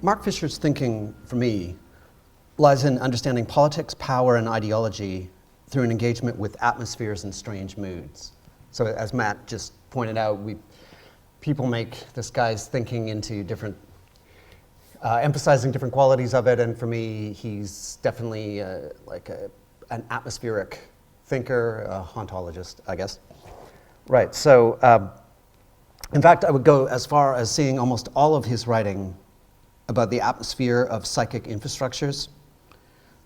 Mark Fisher's thinking, for me, lies in understanding politics, power, and ideology through an engagement with atmospheres and strange moods. So as Matt just pointed out, people make this guy's thinking into different, emphasizing different qualities of it, and for me, he's definitely an atmospheric thinker, a hauntologist, I guess. Right, so in fact, I would go as far as seeing almost all of his writing about the atmosphere of psychic infrastructures,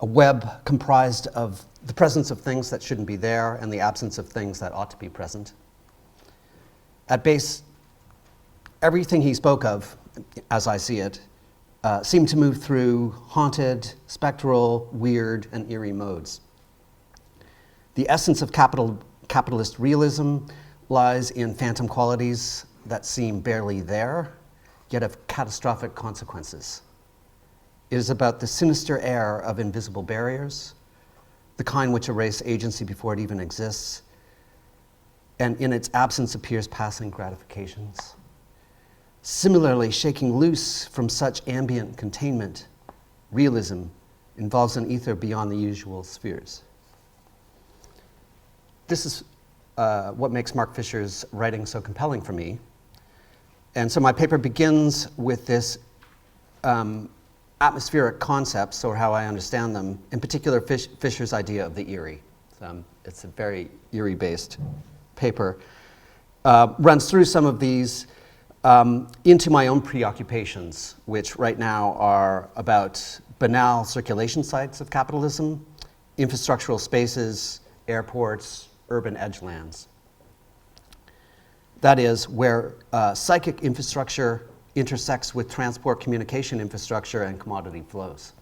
a web comprised of the presence of things that shouldn't be there and the absence of things that ought to be present. At base, everything he spoke of, as I see it, seemed to move through haunted, spectral, weird, and eerie modes. The essence of capitalist realism lies in phantom qualities that seem barely there, yet have catastrophic consequences. It is about the sinister air of invisible barriers, the kind which erase agency before it even exists, and in its absence appears passing gratifications. Similarly, shaking loose from such ambient containment, realism involves an ether beyond the usual spheres. This is what makes Mark Fisher's writing so compelling for me. And so my paper begins with this atmospheric concepts, or how I understand them, in particular Fisher's idea of the Eyrie. It's a very Eyrie-based paper. Runs through some of these into my own preoccupations, which right now are about banal circulation sites of capitalism, infrastructural spaces, airports, urban edgelands. That is, where psychic infrastructure intersects with transport communication infrastructure and commodity flows.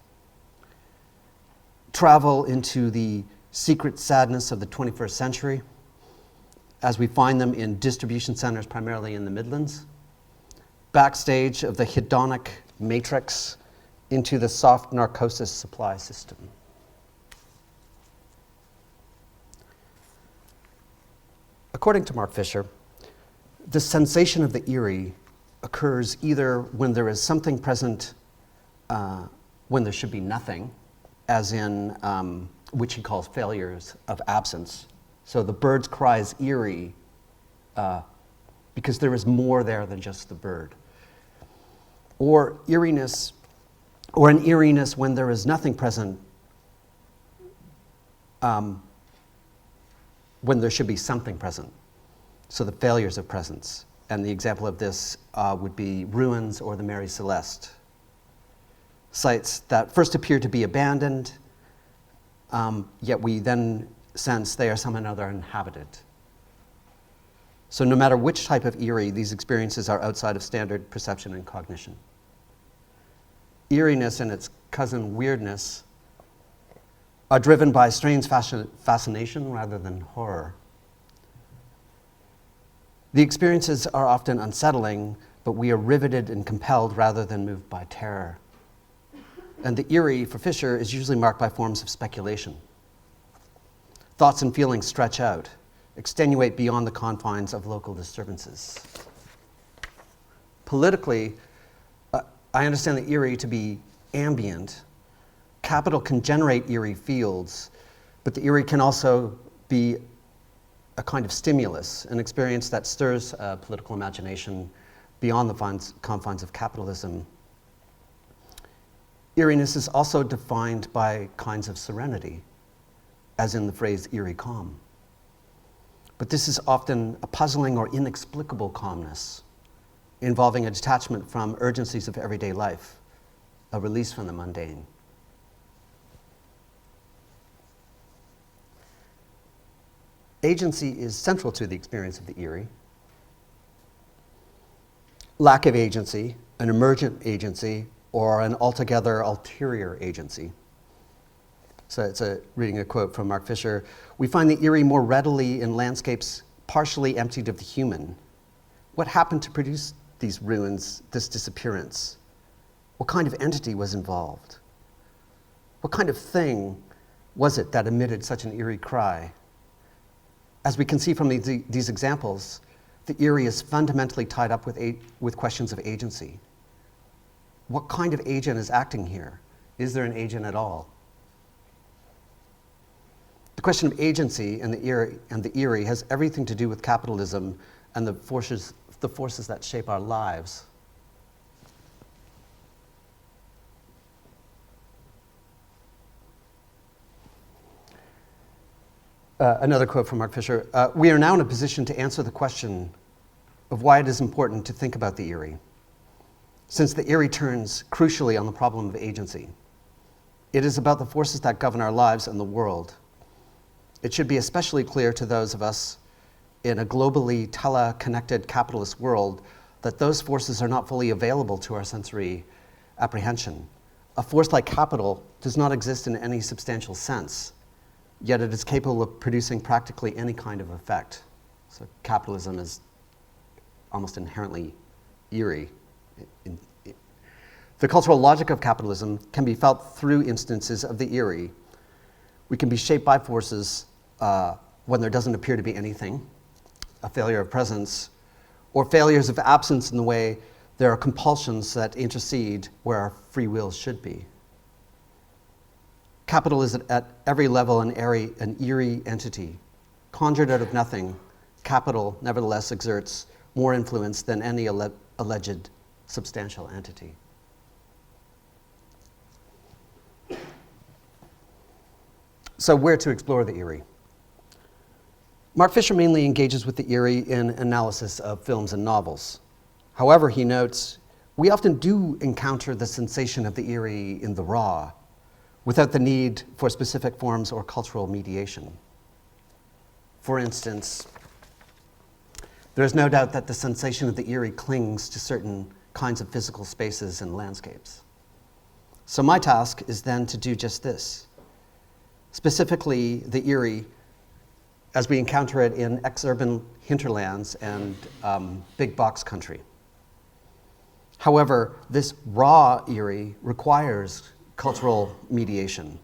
Travel into the secret sadness of the 21st century, as we find them in distribution centers primarily in the Midlands, backstage of the hedonic matrix into the soft narcosis supply system. According to Mark Fisher, the sensation of the Eyrie occurs either when there is something present, when there should be nothing, as in which he calls failures of absence. So the bird's cry is eerie because there is more there than just the bird. Or eeriness, or an eeriness when there is nothing present, when there should be something present. So the failures of presence. And the example of this would be ruins or the Mary Celeste. Sites that first appear to be abandoned, yet we then sense they are somehow or another inhabited. So no matter which type of Eyrie, these experiences are outside of standard perception and cognition. Eeriness and its cousin weirdness are driven by strange fascination rather than horror. The experiences are often unsettling, but we are riveted and compelled rather than moved by terror. And the Eyrie, for Fisher, is usually marked by forms of speculation. Thoughts and feelings stretch out, extenuate beyond the confines of local disturbances. Politically, I understand the Eyrie to be ambient. Capital can generate Eyrie fields, but the Eyrie can also be a kind of stimulus, an experience that stirs political imagination beyond the confines of capitalism. Eeriness is also defined by kinds of serenity, as in the phrase eerie calm. But this is often a puzzling or inexplicable calmness, involving a detachment from urgencies of everyday life, a release from the mundane. Agency is central to the experience of the Eyrie. Lack of agency, an emergent agency, or an altogether ulterior agency. So it's reading a quote from Mark Fisher. We find the Eyrie more readily in landscapes partially emptied of the human. What happened to produce these ruins, this disappearance? What kind of entity was involved? What kind of thing was it that emitted such an eerie cry? As we can see from these examples, the Eyrie is fundamentally tied up with questions of agency. What kind of agent is acting here? Is there an agent at all? The question of agency in the Eyrie has everything to do with capitalism and the forces that shape our lives. Another quote from Mark Fisher. We are now in a position to answer the question of why it is important to think about the Eyrie, since the Eyrie turns crucially on the problem of agency. It is about the forces that govern our lives and the world. It should be especially clear to those of us in a globally tele-connected capitalist world that those forces are not fully available to our sensory apprehension. A force like capital does not exist in any substantial sense, yet it is capable of producing practically any kind of effect. So capitalism is almost inherently Eyrie. The cultural logic of capitalism can be felt through instances of the Eyrie. We can be shaped by forces when there doesn't appear to be anything, a failure of presence, or failures of absence in the way there are compulsions that intercede where our free will should be. Capital is at every level an Eyrie entity. Conjured out of nothing, capital nevertheless exerts more influence than any alleged substantial entity. So where to explore the Eyrie? Mark Fisher mainly engages with the Eyrie in analysis of films and novels. However, he notes, we often do encounter the sensation of the Eyrie in the raw, without the need for specific forms or cultural mediation. For instance, there is no doubt that the sensation of the Eyrie clings to certain kinds of physical spaces and landscapes. So my task is then to do just this. Specifically, the Eyrie, as we encounter it in ex-urban hinterlands and big box country. However, this raw Eyrie requires cultural mediation.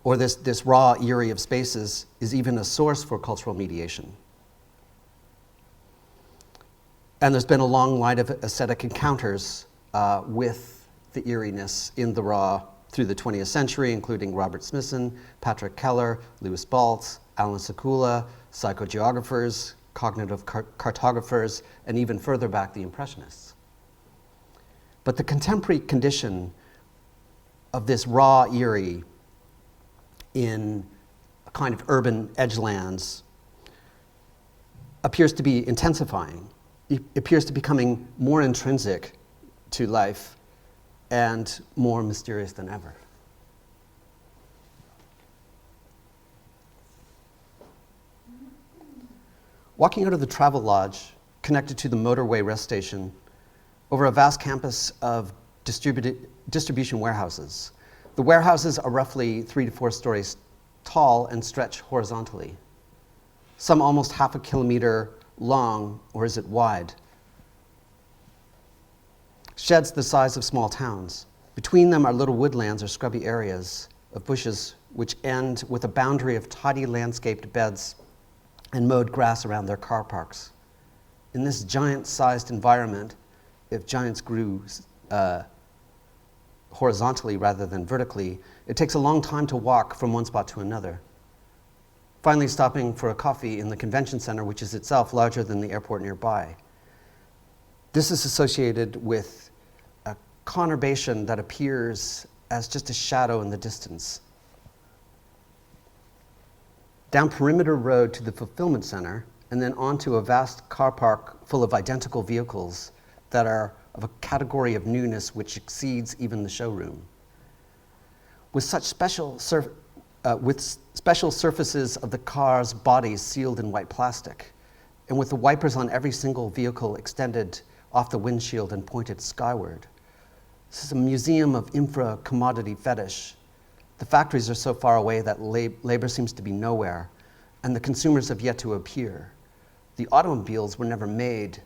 Or this raw Eyrie of spaces is even a source for cultural mediation. And there's been a long line of aesthetic encounters with the Eyrie-ness in the raw through the 20th century, including Robert Smithson, Patrick Keller, Louis Baltz, Alan Sekula, psychogeographers, cognitive cartographers, and even further back, the Impressionists. But the contemporary condition of this raw Eyrie in a kind of urban edgelands appears to be intensifying. It appears to be becoming more intrinsic to life and more mysterious than ever. Walking out of the travel lodge connected to the motorway rest station over a vast campus of distribution warehouses. The warehouses are roughly 3 to 4 stories tall and stretch horizontally. Some almost half a kilometer long, or is it wide? Sheds the size of small towns. Between them are little woodlands or scrubby areas of bushes which end with a boundary of tidy landscaped beds and mowed grass around their car parks. In this giant-sized environment, if giants grew horizontally rather than vertically, it takes a long time to walk from one spot to another. Finally stopping for a coffee in the convention center, which is itself larger than the airport nearby. This is associated with a conurbation that appears as just a shadow in the distance. Down Perimeter Road to the fulfillment center, and then onto a vast car park full of identical vehicles that are of a category of newness which exceeds even the showroom. With such special surfaces of the car's bodies sealed in white plastic, and with the wipers on every single vehicle extended off the windshield and pointed skyward. This is a museum of infra-commodity fetish. The factories are so far away that labor seems to be nowhere, and the consumers have yet to appear. The automobiles were never made,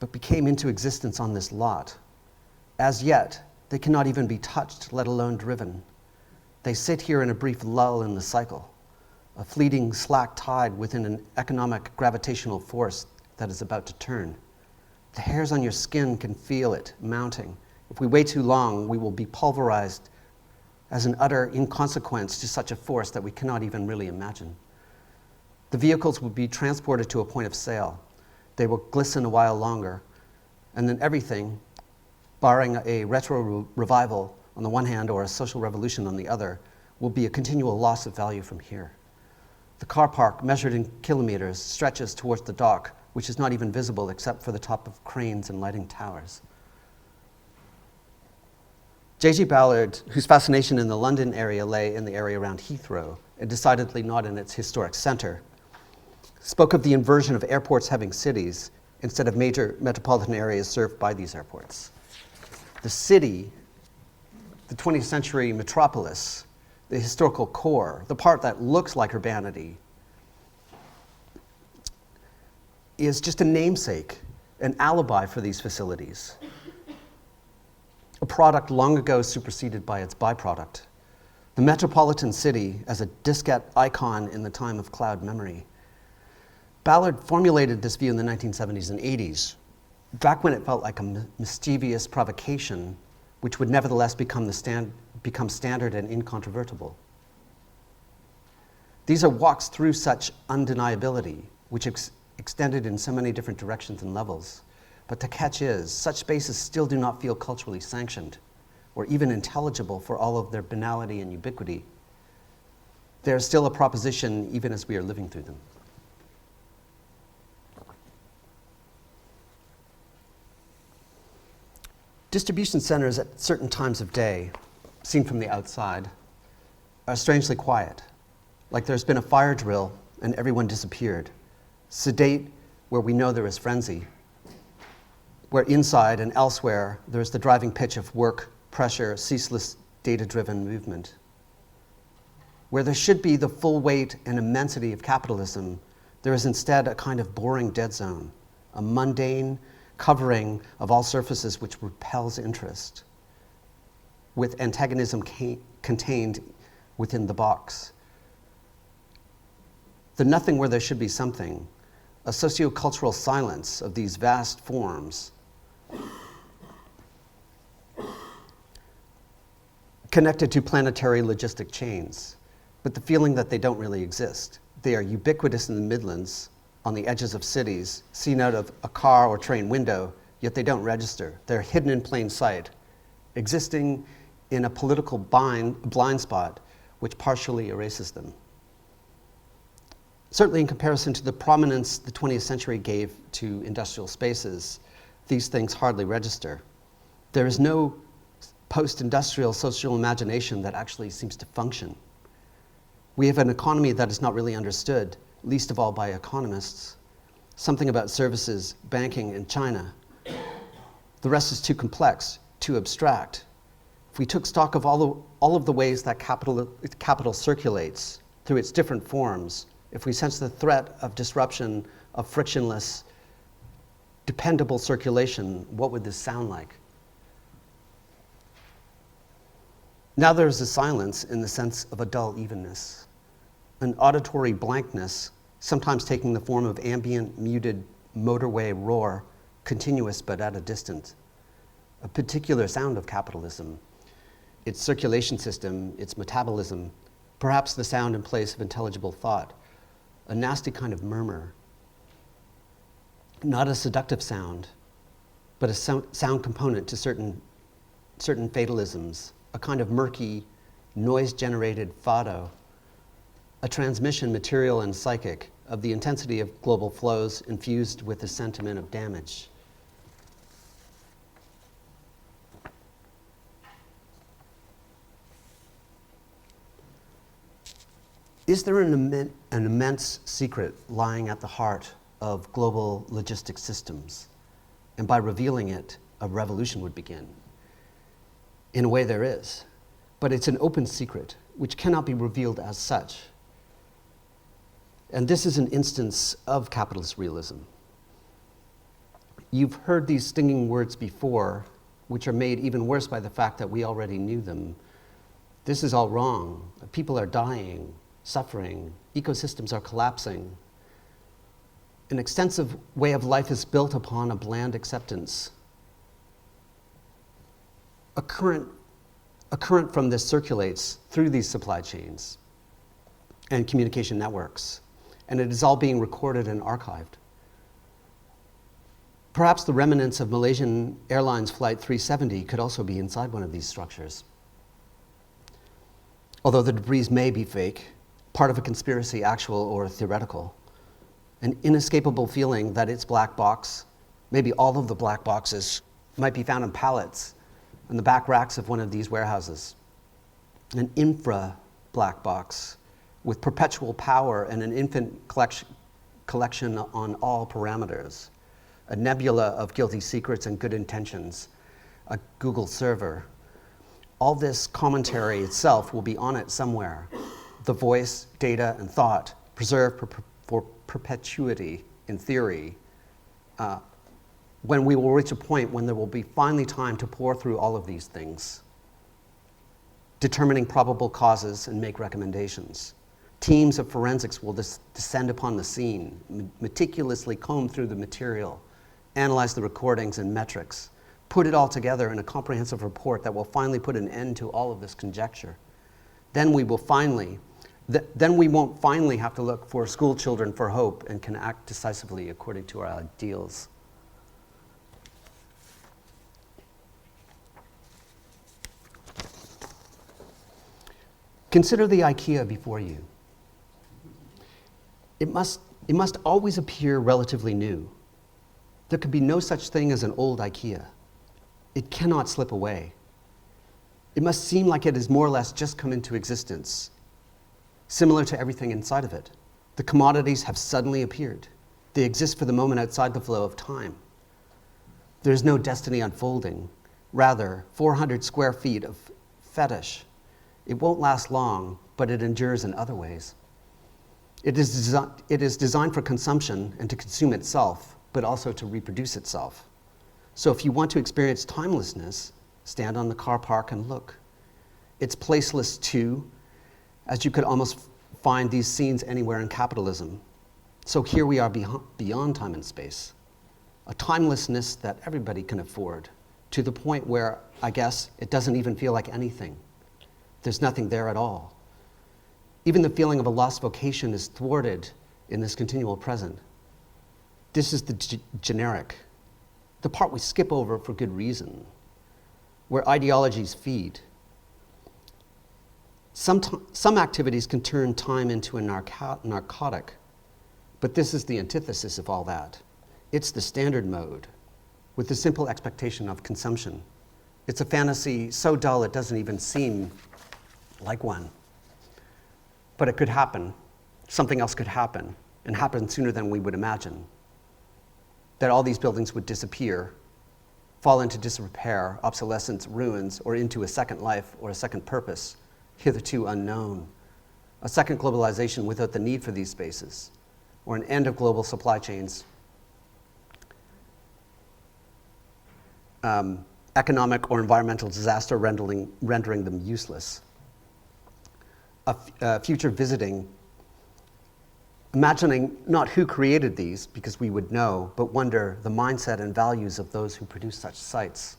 but became into existence on this lot. As yet, they cannot even be touched, let alone driven. They sit here in a brief lull in the cycle, a fleeting slack tide within an economic gravitational force that is about to turn. The hairs on your skin can feel it mounting. If we wait too long, we will be pulverized as an utter inconsequence to such a force that we cannot even really imagine. The vehicles will be transported to a point of sale. They will glisten a while longer, and then everything, barring a retro revival on the one hand or a social revolution on the other, will be a continual loss of value from here. The car park, measured in kilometers, stretches towards the dock, which is not even visible except for the top of cranes and lighting towers. J.G. Ballard, whose fascination in the London area lay in the area around Heathrow, and decidedly not in its historic center, spoke of the inversion of airports having cities instead of major metropolitan areas served by these airports. The city, the 20th century metropolis, the historical core, the part that looks like urbanity, is just a namesake, an alibi for these facilities. A product long ago superseded by its byproduct. The metropolitan city as a diskette icon in the time of cloud memory. Ballard formulated this view in the 1970s and 80s, back when it felt like a mischievous provocation, which would nevertheless become standard and incontrovertible. These are walks through such undeniability, which extended in so many different directions and levels. But the catch is, such spaces still do not feel culturally sanctioned or even intelligible for all of their banality and ubiquity. They are still a proposition even as we are living through them. Distribution centers at certain times of day, seen from the outside, are strangely quiet, like there's been a fire drill and everyone disappeared, sedate where we know there is frenzy, where inside and elsewhere there is the driving pitch of work, pressure, ceaseless data-driven movement. Where there should be the full weight and immensity of capitalism, there is instead a kind of boring dead zone, a mundane covering of all surfaces which repels interest, with antagonism contained within the box. The nothing where there should be something, a sociocultural silence of these vast forms, connected to planetary logistic chains, but the feeling that they don't really exist. They are ubiquitous in the Midlands, on the edges of cities, seen out of a car or train window, yet they don't register. They're hidden in plain sight, existing in a political blind spot which partially erases them. Certainly in comparison to the prominence the 20th century gave to industrial spaces, these things hardly register. There is no post-industrial social imagination that actually seems to function. We have an economy that is not really understood, least of all by economists. Something about services, banking, and China. The rest is too complex, too abstract. If we took stock of all of the ways that capital circulates through its different forms, if we sense the threat of disruption of frictionless, dependable circulation, what would this sound like? Now there is a silence in the sense of a dull evenness, an auditory blankness, sometimes taking the form of ambient, muted motorway roar, continuous but at a distance. A particular sound of capitalism, its circulation system, its metabolism, perhaps the sound in place of intelligible thought, a nasty kind of murmur. Not a seductive sound, but a sound component to certain fatalisms, a kind of murky, noise-generated fado, a transmission material and psychic of the intensity of global flows infused with the sentiment of damage. Is there an immense secret lying at the heart of global logistic systems? And by revealing it, a revolution would begin. In a way there is, but it's an open secret which cannot be revealed as such. And this is an instance of capitalist realism. You've heard these stinging words before, which are made even worse by the fact that we already knew them. This is all wrong. People are dying, suffering, ecosystems are collapsing. an extensive way of life is built upon a bland acceptance. A current from this circulates through these supply chains and communication networks, and it is all being recorded and archived. Perhaps the remnants of Malaysian Airlines Flight 370 could also be inside one of these structures. Although the debris may be fake, part of a conspiracy, actual or theoretical, an inescapable feeling that its black box, maybe all of the black boxes, might be found in pallets in the back racks of one of these warehouses. An infra-black box with perpetual power and an infinite collection on all parameters. A nebula of guilty secrets and good intentions, a Google server. All this commentary itself will be on it somewhere. The voice, data, and thought preserved for perpetuity in theory, when we will reach a point when there will be finally time to pour through all of these things, determining probable causes and make recommendations. Teams of forensics will descend upon the scene, meticulously comb through the material, analyze the recordings and metrics, put it all together in a comprehensive report that will finally put an end to all of this conjecture. Then we won't finally have to look for school children for hope and can act decisively according to our ideals. Consider the IKEA before you. It must always appear relatively new. There could be no such thing as an old IKEA. It cannot slip away. It must seem like it has more or less just come into existence, similar to everything inside of it. The commodities have suddenly appeared. They exist for the moment outside the flow of time. There is no destiny unfolding. Rather, 400 square feet of fetish. It won't last long, but it endures in other ways. It is designed for consumption and to consume itself, but also to reproduce itself. So if you want to experience timelessness, stand on the car park and look. It's placeless too, as you could almost find these scenes anywhere in capitalism. So here we are beyond time and space, a timelessness that everybody can afford, to the point where, I guess, it doesn't even feel like anything. There's nothing there at all. Even the feeling of a lost vocation is thwarted in this continual present. This is the generic, the part we skip over for good reason, where ideologies feed. Some activities can turn time into a narcotic, but this is the antithesis of all that. It's the standard mode, with the simple expectation of consumption. It's a fantasy so dull it doesn't even seem like one. But it could happen. Something else could happen, and happen sooner than we would imagine. That all these buildings would disappear, fall into disrepair, obsolescence, ruins, or into a second life or a second purpose, hitherto unknown. A second globalization without the need for these spaces, or an end of global supply chains, economic or environmental disaster rendering them useless. A future visiting, imagining not who created these, because we would know, but wonder the mindset and values of those who produce such sites.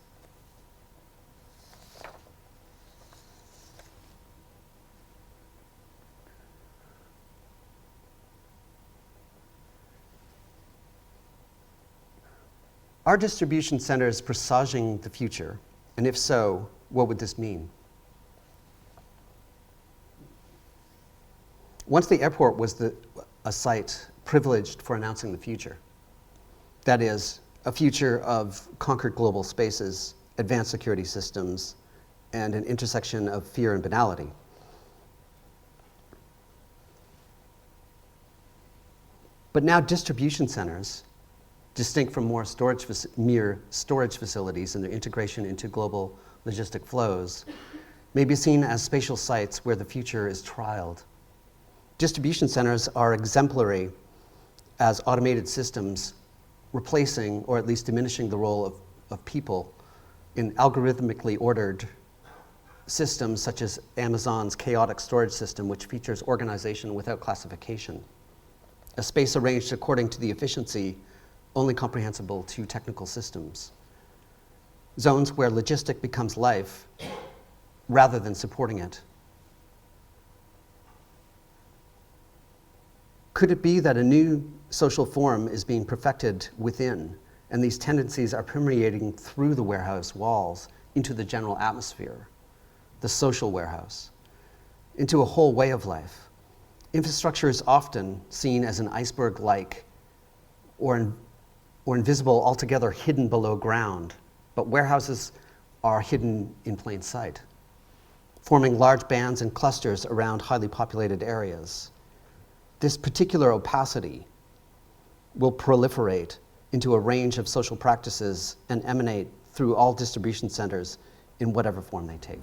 Are distribution centers presaging the future? And if so, what would this mean? Once the airport was a site privileged for announcing the future. That is, a future of conquered global spaces, advanced security systems, and an intersection of fear and banality. But now distribution centers, distinct from mere storage facilities and their integration into global logistic flows, may be seen as spatial sites where the future is trialed. Distribution centers are exemplary as automated systems replacing or at least diminishing the role of people in algorithmically ordered systems such as Amazon's chaotic storage system, which features organization without classification. a space arranged according to the efficiency only comprehensible to technical systems. Zones where logistic becomes life rather than supporting it. Could it be that a new social form is being perfected within, and these tendencies are permeating through the warehouse walls into the general atmosphere, the social warehouse, into a whole way of life? Infrastructure is often seen as an iceberg-like or invisible, altogether hidden below ground, but warehouses are hidden in plain sight, forming large bands and clusters around highly populated areas. This particular opacity will proliferate into a range of social practices and emanate through all distribution centers in whatever form they take.